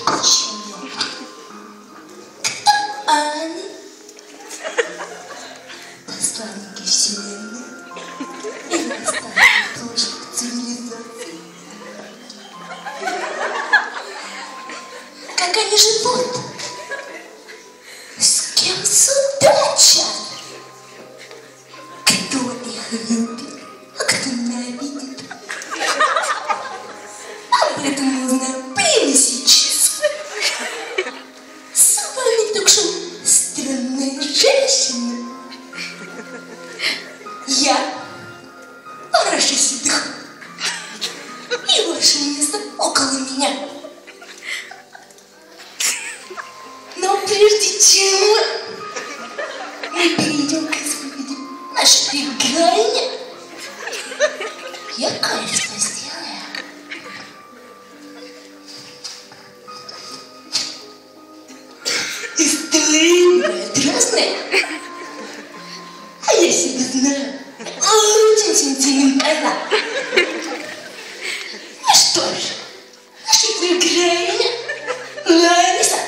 приключения. Кто они? Посланники вселенной и наставники прошлых цивилизаций. Как они живут? С кем судачат? Кто их любит, а кто ненавидит? Об этом узнаем прямо сейчас. С вами ток-шоу «Странная женщина». Я Параша Седых. И ваше место около меня. Но прежде чем мы перейдем к исповеди нашей героини, я кое-что сделаю. История прекрасная. А я себя знаю. Очень сентиментально. Ну что ж, наша героиня Лариса.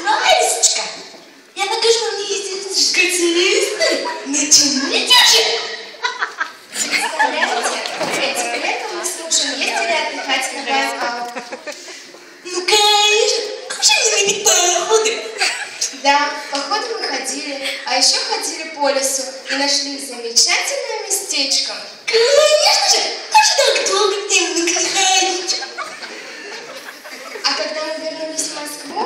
Ларисочка, я покажу вам естественные цветы. Начинайте же. Представляете, этим летом мы с мужем ездили отдыхать на Байкал. Ну, конечно, как же не любить походы? Да, походы мы ходили, а еще ходили по лесу и нашли замечательное местечко. Конечно же, как же так долго не могли ходить? А когда мы вернулись в Москву,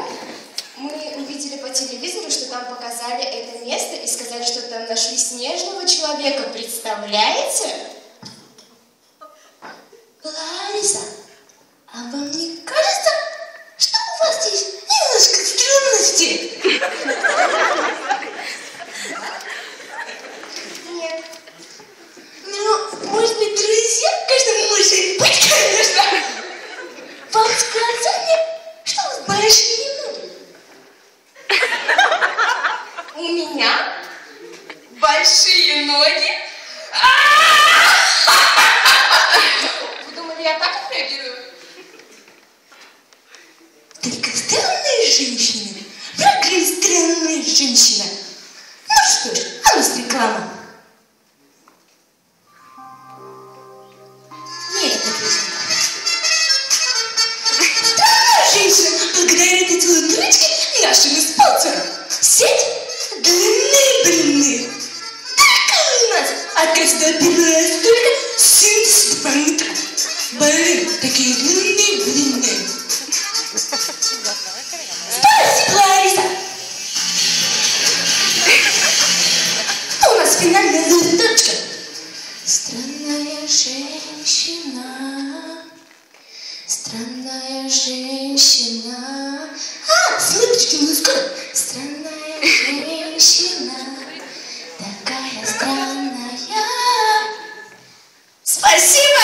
мы увидели по телевизору, что там показали это место и сказали, что там нашли снежного человека. Представляете? Лариса, а вам не кажется, что у вас здесь немножко странности? Нет. Ну, может быть, друзья, конечно, может быть, конечно. Вам сказали, что у вас большие ноги? У меня большие ноги? Вы думали, я так реагирую? Только странная женщина. Какая странная женщина. Ну что ж, а ну с реклама. Нет, это песня. Странная женщина благодаря этой ручке нашим спонсорам. Сеть длинные блины. Только у нас оказывается опирается только 72 метра. Блин, такие длинные блины. Спасибо, Лариса. У нас финальная точка. Странная женщина. Странная женщина. Смотрите, мы скоро. Странная женщина. Такая странная. Спасибо!